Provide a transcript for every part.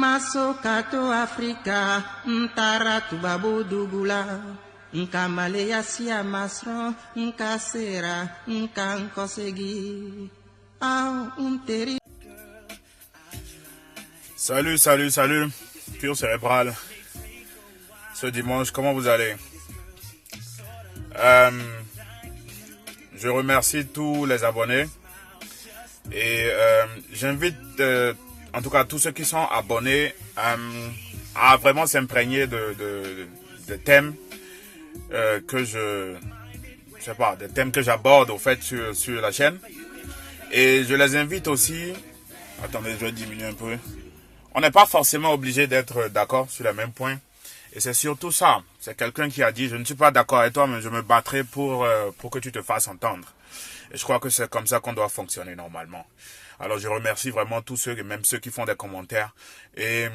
Maso kato Afrika, mtara tubabu dugula. Nkamaleya siya masron, nkasera, nkankosegi. Salut, salut, salut, Pure Cérébral. Ce dimanche, comment vous allez? Je remercie tous les abonnés et j'invite en tout cas tous ceux qui sont abonnés à vraiment s'imprégner de thèmes que je sais pas, des thèmes que j'aborde au fait sur la chaîne. Et je les invite aussi, attendez, je vais diminuer un peu. On n'est pas forcément obligé d'être d'accord sur les mêmes points. Et c'est surtout ça. C'est quelqu'un qui a dit, je ne suis pas d'accord avec toi, mais je me battrai pour que tu te fasses entendre. Et je crois que c'est comme ça qu'on doit fonctionner normalement. Alors je remercie vraiment tous ceux, et même ceux qui font des commentaires. Et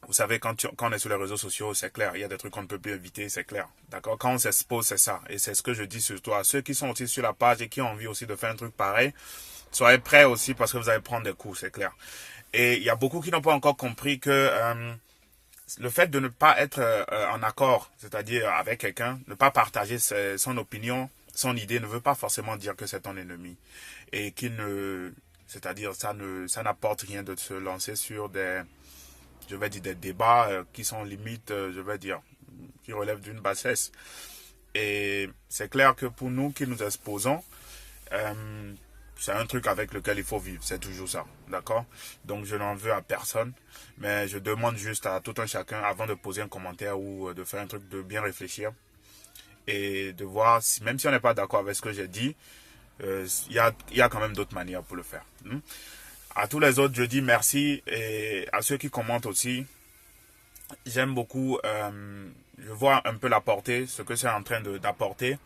vous savez, quand on est sur les réseaux sociaux, c'est clair, il y a des trucs qu'on ne peut plus éviter, c'est clair. D'accord? Quand on s'expose, c'est ça. Et c'est ce que je dis surtout à ceux qui sont aussi sur la page et qui ont envie aussi de faire un truc pareil. Soyez prêts aussi parce que vous allez prendre des coups, c'est clair. Et il y a beaucoup qui n'ont pas encore compris que le fait de ne pas être en accord, c'est-à-dire avec quelqu'un, ne pas partager son opinion, son idée, ne veut pas forcément dire que c'est ton ennemi. Et qu'il ne... C'est-à-dire ça n'apporte rien de se lancer sur des... Je vais dire des débats qui sont limite, je vais dire, qui relèvent d'une bassesse. Et c'est clair que pour nous qui nous exposons, c'est un truc avec lequel il faut vivre, c'est toujours ça, d'accord? Donc je n'en veux à personne, mais je demande juste à tout un chacun, avant de poser un commentaire ou de faire un truc, de bien réfléchir et de voir, si, même si on n'est pas d'accord avec ce que j'ai dit, il y a quand même d'autres manières pour le faire. À tous les autres, je dis merci et à ceux qui commentent aussi. J'aime beaucoup, je vois un peu la portée, ce que c'est en train d'apporter.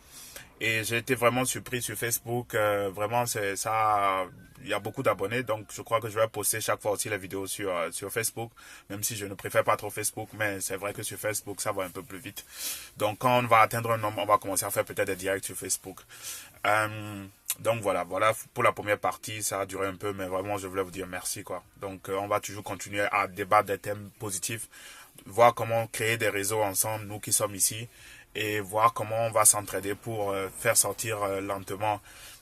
Et j'ai été vraiment surpris sur Facebook. Vraiment, c'est ça. Il y a beaucoup d'abonnés, donc je crois que je vais poster chaque fois aussi les vidéos sur Facebook, même si je ne préfère pas trop Facebook, mais c'est vrai que sur Facebook, ça va un peu plus vite. Donc quand on va atteindre un nombre, on va commencer à faire peut-être des directs sur Facebook. Donc voilà pour la première partie, ça a duré un peu, mais vraiment je voulais vous dire merci quoi. Donc on va toujours continuer à débattre des thèmes positifs, voir comment créer des réseaux ensemble, nous qui sommes ici, et voir comment on va s'entraider pour faire sortir lentement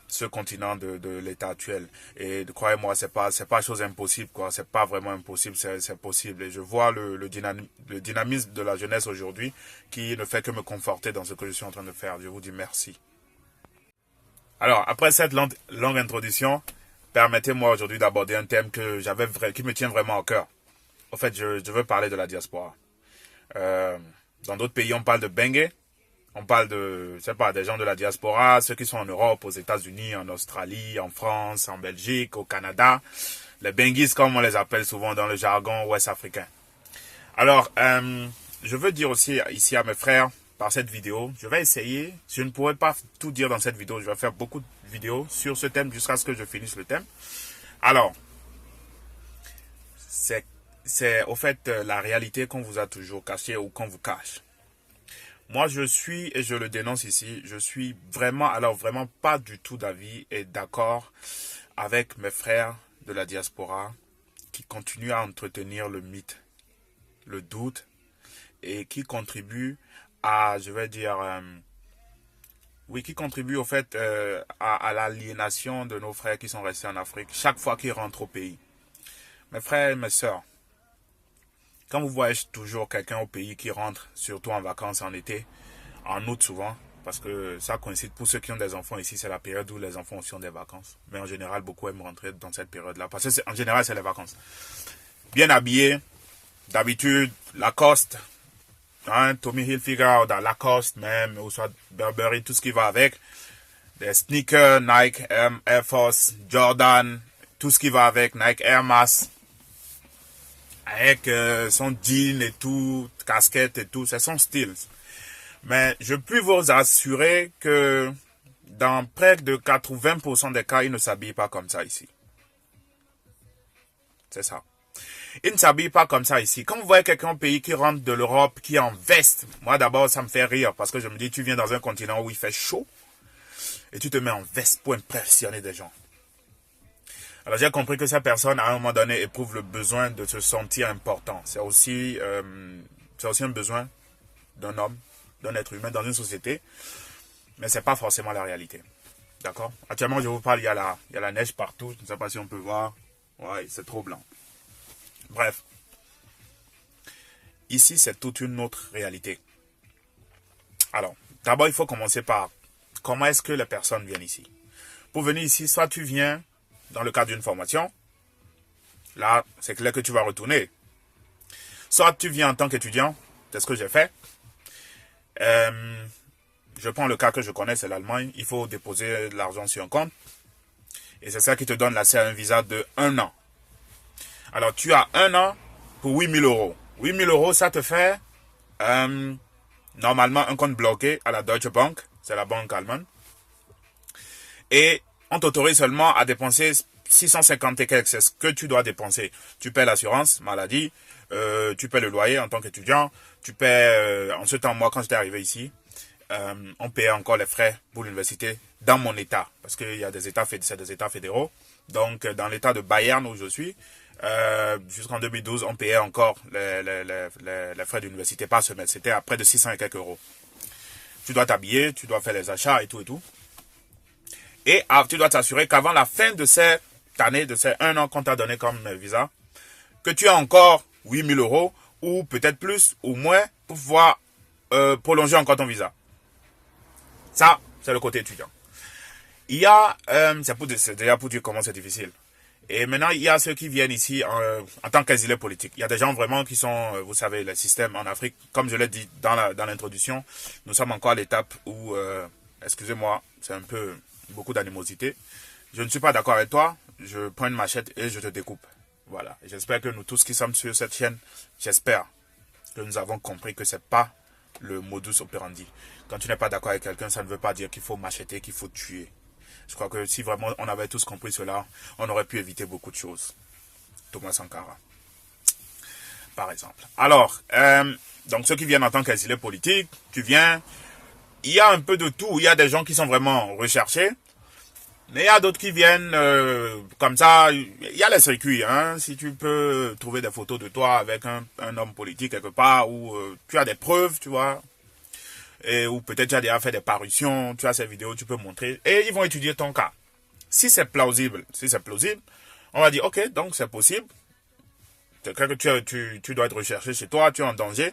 ce continent de l'état actuel. Et croyez-moi, c'est pas chose impossible quoi, c'est pas vraiment impossible, c'est possible. Et je vois le dynamisme de la jeunesse aujourd'hui qui ne fait que me conforter dans ce que je suis en train de faire. Je vous dis merci. Alors, après cette longue introduction, permettez-moi aujourd'hui d'aborder un thème qui me tient vraiment au cœur. En fait, je veux parler de la diaspora. Dans d'autres pays, on parle de Bengue. On parle de, je sais pas, des gens de la diaspora, ceux qui sont en Europe, aux États-Unis, en Australie, en France, en Belgique, au Canada. Les Benguis, comme on les appelle souvent dans le jargon ouest africain. Alors, je veux dire aussi ici à mes frères, par cette vidéo, je vais essayer, je ne pourrai pas tout dire dans cette vidéo, je vais faire beaucoup de vidéos sur ce thème jusqu'à ce que je finisse le thème. Alors, c'est au fait la réalité qu'on vous a toujours cachée ou qu'on vous cache. Moi, je suis, et je le dénonce ici, je suis vraiment, alors vraiment pas du tout d'avis et d'accord avec mes frères de la diaspora qui continuent à entretenir le mythe, le doute et qui contribuent à, je vais dire, qui contribuent au fait à l'aliénation de nos frères qui sont restés en Afrique chaque fois qu'ils rentrent au pays. Mes frères et mes sœurs, quand vous voyez toujours quelqu'un au pays qui rentre, surtout en vacances en été, en août souvent, parce que ça coïncide pour ceux qui ont des enfants ici, c'est la période où les enfants aussi ont des vacances. Mais en général, beaucoup aiment rentrer dans cette période-là, parce que en général, c'est les vacances. Bien habillés, d'habitude, Lacoste, Tommy Hilfiger, dans Lacoste même, ou soit Burberry, tout ce qui va avec. Des sneakers, Nike, Air Force, Jordan, tout ce qui va avec, Nike Air Max. Avec son jean et tout, casquette et tout, c'est son style. Mais je puis vous assurer que dans près de 80% des cas, il ne s'habille pas comme ça ici. C'est ça. Il ne s'habille pas comme ça ici. Quand vous voyez quelqu'un au pays qui rentre de l'Europe, qui est en veste, moi d'abord ça me fait rire parce que je me dis, tu viens dans un continent où il fait chaud et tu te mets en veste pour impressionner des gens. Alors j'ai compris que ces personnes, à un moment donné, éprouvent le besoin de se sentir important. C'est aussi un besoin d'un homme, d'un être humain dans une société, mais c'est pas forcément la réalité. D'accord? Actuellement, je vous parle, il y a la neige partout. Je ne sais pas si on peut voir. Ouais, c'est trop blanc. Bref. Ici, c'est toute une autre réalité. Alors, d'abord, il faut commencer par comment est-ce que les personnes viennent ici. Pour venir ici, soit tu viens dans le cadre d'une formation. Là, c'est clair que tu vas retourner. Soit tu viens en tant qu'étudiant. C'est ce que j'ai fait. Je prends le cas que je connais, c'est l'Allemagne. Il faut déposer de l'argent sur un compte. Et c'est ça qui te donne l'accès à un visa de 1 an. Alors, tu as 1 an pour 8 000 euros. 8 000 euros, ça te fait normalement un compte bloqué à la Deutsche Bank. C'est la banque allemande. Et on t'autorise seulement à dépenser 650 et quelques. C'est ce que tu dois dépenser. Tu paies l'assurance, maladie. Tu paies le loyer en tant qu'étudiant. Tu paies, en ce temps, moi, quand j'étais arrivé ici, on payait encore les frais pour l'université dans mon état. Parce qu'il y a des états, c'est des états fédéraux. Donc, dans l'état de Bayern où je suis, jusqu'en 2012, on payait encore les frais d'université par semaine. C'était à près de 600 et quelques euros. Tu dois t'habiller, tu dois faire les achats et tout et tout. Et tu dois t'assurer qu'avant la fin de cette année, de ces 1 an qu'on t'a donné comme visa, que tu as encore 8 000 euros ou peut-être plus ou moins pour pouvoir prolonger encore ton visa. Ça, c'est le côté étudiant. Il y a, c'est déjà pour dire comment c'est difficile. Et maintenant, il y a ceux qui viennent ici en tant qu'exilés politiques. Il y a des gens vraiment qui sont, vous savez, le système en Afrique, comme je l'ai dit dans l'introduction, nous sommes encore à l'étape où, excusez-moi, c'est un peu beaucoup d'animosité. Je ne suis pas d'accord avec toi, je prends une machette et je te découpe. Voilà. J'espère que nous tous qui sommes sur cette chaîne, j'espère que nous avons compris que c'est pas le modus operandi. Quand tu n'es pas d'accord avec quelqu'un, ça ne veut pas dire qu'il faut macheter, qu'il faut tuer. Je crois que si vraiment on avait tous compris cela, on aurait pu éviter beaucoup de choses. Thomas Sankara, par exemple. Alors, donc ceux qui viennent en tant qu'exilés politiques, tu viens, il y a un peu de tout. Il y a des gens qui sont vraiment recherchés, mais il y a d'autres qui viennent comme ça. Il y a les circuits. Hein, si tu peux trouver des photos de toi avec un homme politique quelque part, ou tu as des preuves, tu vois. Ou peut-être tu as déjà fait des parutions, tu as ces vidéos, tu peux montrer. Et ils vont étudier ton cas. Si c'est plausible, on va dire, ok, donc c'est possible. C'est clair que tu dois être recherché chez toi, tu es en danger.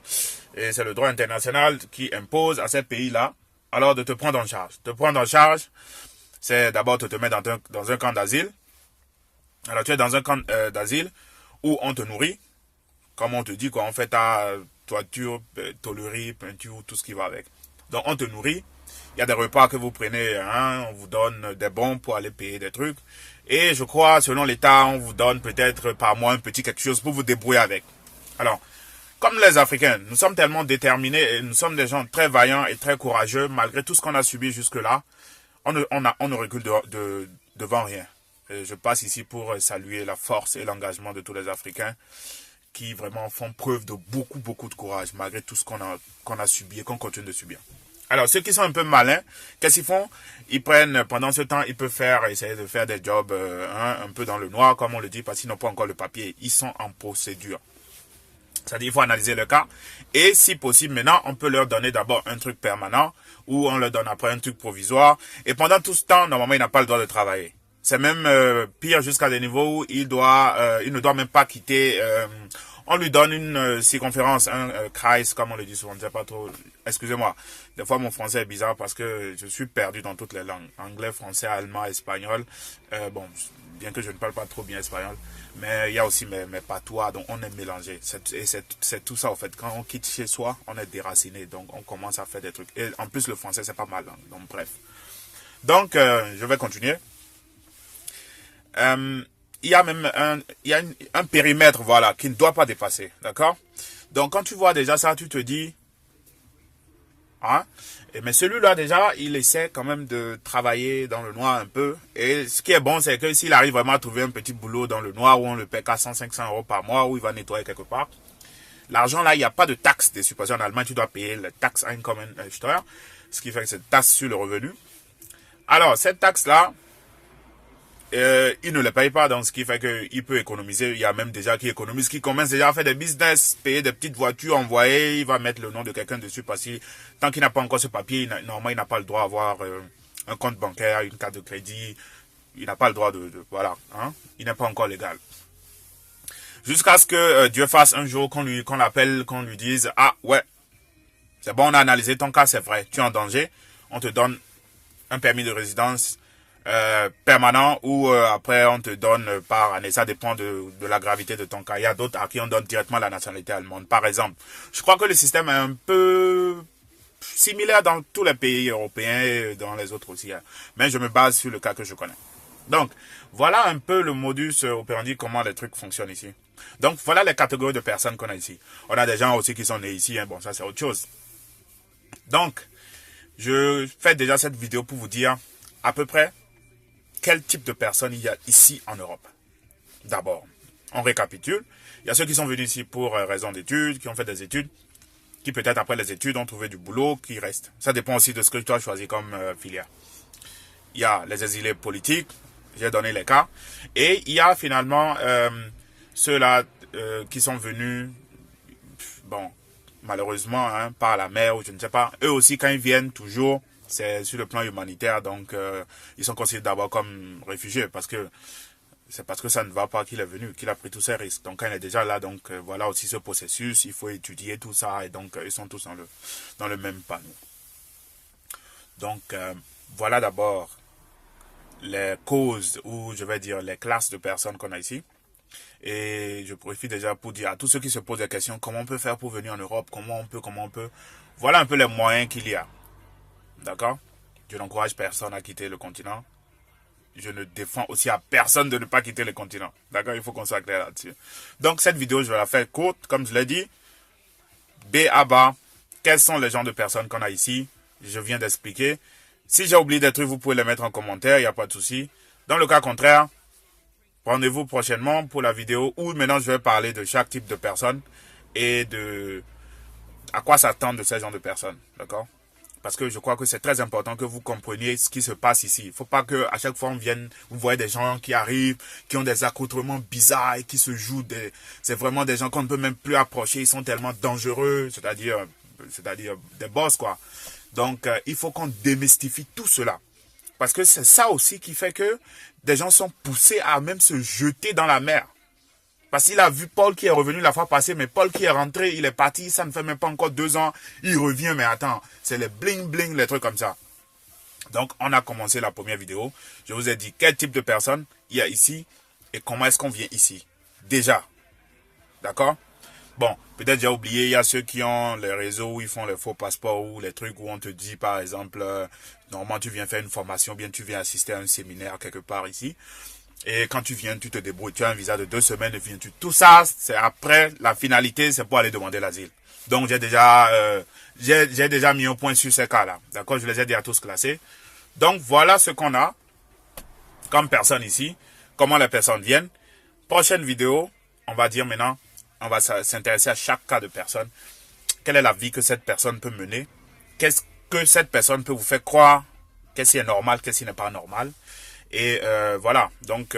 Et c'est le droit international qui impose à ces pays-là, alors de te prendre en charge. Te prendre en charge, c'est d'abord te mettre dans un camp d'asile. Alors tu es dans un camp d'asile où on te nourrit. Comme on te dit, quoi, on fait ta toiture, tôlerie, peinture, tout ce qui va avec. Donc on te nourrit. Il y a des repas que vous prenez, hein, on vous donne des bons pour aller payer des trucs. Et je crois, selon l'État, on vous donne peut-être par mois un petit quelque chose pour vous débrouiller avec. Alors, comme les Africains, nous sommes tellement déterminés et nous sommes des gens très vaillants et très courageux, malgré tout ce qu'on a subi jusque-là, on ne recule devant rien. Et je passe ici pour saluer la force et l'engagement de tous les Africains qui vraiment font preuve de beaucoup de courage, malgré tout ce qu'on a subi et qu'on continue de subir. Alors, ceux qui sont un peu malins, qu'est-ce qu'ils font? Ils prennent, pendant ce temps, ils peuvent essayer de faire des jobs un peu dans le noir, comme on le dit, parce qu'ils n'ont pas encore le papier. Ils sont en procédure. C'est-à-dire, il faut analyser le cas. Et si possible, maintenant, on peut leur donner d'abord un truc permanent, ou on leur donne après un truc provisoire. Et pendant tout ce temps, normalement, il n'a pas le droit de travailler. C'est même pire jusqu'à des niveaux où il ne doit même pas quitter... on lui donne une circonférence, un Kreis, comme on le dit souvent, je ne sais pas trop. Excusez-moi, des fois mon français est bizarre parce que je suis perdu dans toutes les langues. Anglais, français, allemand, espagnol. Bon, bien que je ne parle pas trop bien espagnol, mais il y a aussi mes patois, donc on est mélangé. C'est tout ça, en fait. Quand on quitte chez soi, on est déraciné, donc on commence à faire des trucs. Et en plus, le français, c'est pas mal. Hein, donc, bref. Donc, je vais continuer. Il y a même un périmètre, voilà, qui ne doit pas dépasser, d'accord? Donc, quand tu vois déjà ça, tu te dis, hein? Mais celui-là, déjà, il essaie quand même de travailler dans le noir un peu. Et ce qui est bon, c'est que s'il arrive vraiment à trouver un petit boulot dans le noir où on le paie 400-500 euros par mois, où il va nettoyer quelque part, l'argent là, il n'y a pas de taxe dessus. Parce qu'en Allemagne, tu dois payer la taxe Einkommensteuer, ce qui fait que c'est taxe sur le revenu. Alors, cette taxe-là, il ne les paye pas, donc ce qui fait qu'il peut économiser. Il y a même déjà qui économisent, qui commencent déjà à faire des business, payer des petites voitures, envoyer, il va mettre le nom de quelqu'un dessus parce que tant qu'il n'a pas encore ce papier, normalement il n'a pas le droit d'avoir un compte bancaire, une carte de crédit, il n'a pas le droit voilà, hein, il n'est pas encore légal. Jusqu'à ce que Dieu fasse un jour qu'on l'appelle, qu'on lui dise, ah ouais, c'est bon, on a analysé ton cas, c'est vrai, tu es en danger, on te donne un permis de résidence permanent ou après on te donne par année, ça dépend de la gravité de ton cas. Il y a d'autres à qui on donne directement la nationalité allemande, par exemple. Je crois que le système est un peu similaire dans tous les pays européens et dans les autres aussi, hein. Mais je me base sur le cas que je connais. Donc, voilà un peu le modus operandi, comment les trucs fonctionnent ici. Donc, voilà les catégories de personnes qu'on a ici. On a des gens aussi qui sont nés ici, hein. Bon, ça c'est autre chose. Donc, je fais déjà cette vidéo pour vous dire à peu près quel type de personnes il y a ici en Europe. D'abord, on récapitule. Il y a ceux qui sont venus ici pour raison d'études, qui ont fait des études, qui peut-être après les études ont trouvé du boulot, qui restent. Ça dépend aussi de ce que tu as choisi comme filière. Il y a les exilés politiques, j'ai donné les cas. Et il y a finalement ceux-là qui sont venus, bon, malheureusement, hein, par la mer ou je ne sais pas. Eux aussi, quand ils viennent, toujours, c'est sur le plan humanitaire. Donc, ils sont considérés d'abord comme réfugiés parce que c'est parce que ça ne va pas qu'il est venu, qu'il a pris tous ces risques. Donc, quand il est déjà là, donc voilà aussi ce processus. Il faut étudier tout ça et donc ils sont tous dans le même panneau. Donc, voilà d'abord les causes ou je vais dire les classes de personnes qu'on a ici. Et je profite déjà pour dire à tous ceux qui se posent la question comment on peut faire pour venir en Europe, comment on peut. Voilà un peu les moyens qu'il y a. D'accord? Je n'encourage personne à quitter le continent. Je ne défends aussi à personne de ne pas quitter le continent. D'accord? Il faut qu'on soit clair là-dessus. Donc cette vidéo, je vais la faire courte, comme je l'ai dit. B à bas, quels sont les genres de personnes qu'on a ici? Je viens d'expliquer. Si j'ai oublié des trucs, vous pouvez les mettre en commentaire, il n'y a pas de souci. Dans le cas contraire, rendez-vous prochainement pour la vidéo où maintenant je vais parler de chaque type de personne et de à quoi s'attendre de ces genres de personnes. D'accord? Parce que je crois que c'est très important que vous compreniez ce qui se passe ici. Il ne faut pas qu'à chaque fois on vienne, vous voyez des gens qui arrivent, qui ont des accoutrements bizarres et qui se jouent c'est vraiment des gens qu'on ne peut même plus approcher. Ils sont tellement dangereux, c'est-à-dire des boss, quoi. Donc, il faut qu'on démystifie tout cela. Parce que c'est ça aussi qui fait que des gens sont poussés à même se jeter dans la mer. Parce qu'il a vu Paul qui est revenu la fois passée, mais Paul qui est rentré, il est parti, ça ne fait même pas encore 2 ans, il revient, mais attends, c'est les bling-bling, les trucs comme ça. Donc, on a commencé la première vidéo. Je vous ai dit quel type de personnes il y a ici et comment est-ce qu'on vient ici. Déjà. D'accord? Bon, peut-être j'ai oublié, il y a ceux qui ont les réseaux où ils font les faux passeports ou les trucs où on te dit, par exemple, normalement tu viens faire une formation, bien tu viens assister à un séminaire quelque part ici. Et quand tu viens, tu te débrouilles, tu as un visa de 2 semaines, et viens-tu. Tout ça, c'est après, la finalité, c'est pour aller demander l'asile. Donc, j'ai déjà mis un point sur ces cas-là. D'accord? Je les ai déjà tous classés. Donc, voilà ce qu'on a comme personne ici. Comment les personnes viennent. Prochaine vidéo, on va dire maintenant, on va s'intéresser à chaque cas de personne. Quelle est la vie que cette personne peut mener? Qu'est-ce que cette personne peut vous faire croire? Qu'est-ce qui est normal? Qu'est-ce qui n'est pas normal? Et voilà, donc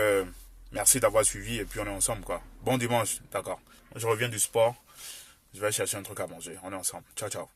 merci d'avoir suivi et puis on est ensemble, quoi. Bon dimanche, d'accord. Je reviens du sport, je vais chercher un truc à manger, on est ensemble. Ciao, ciao.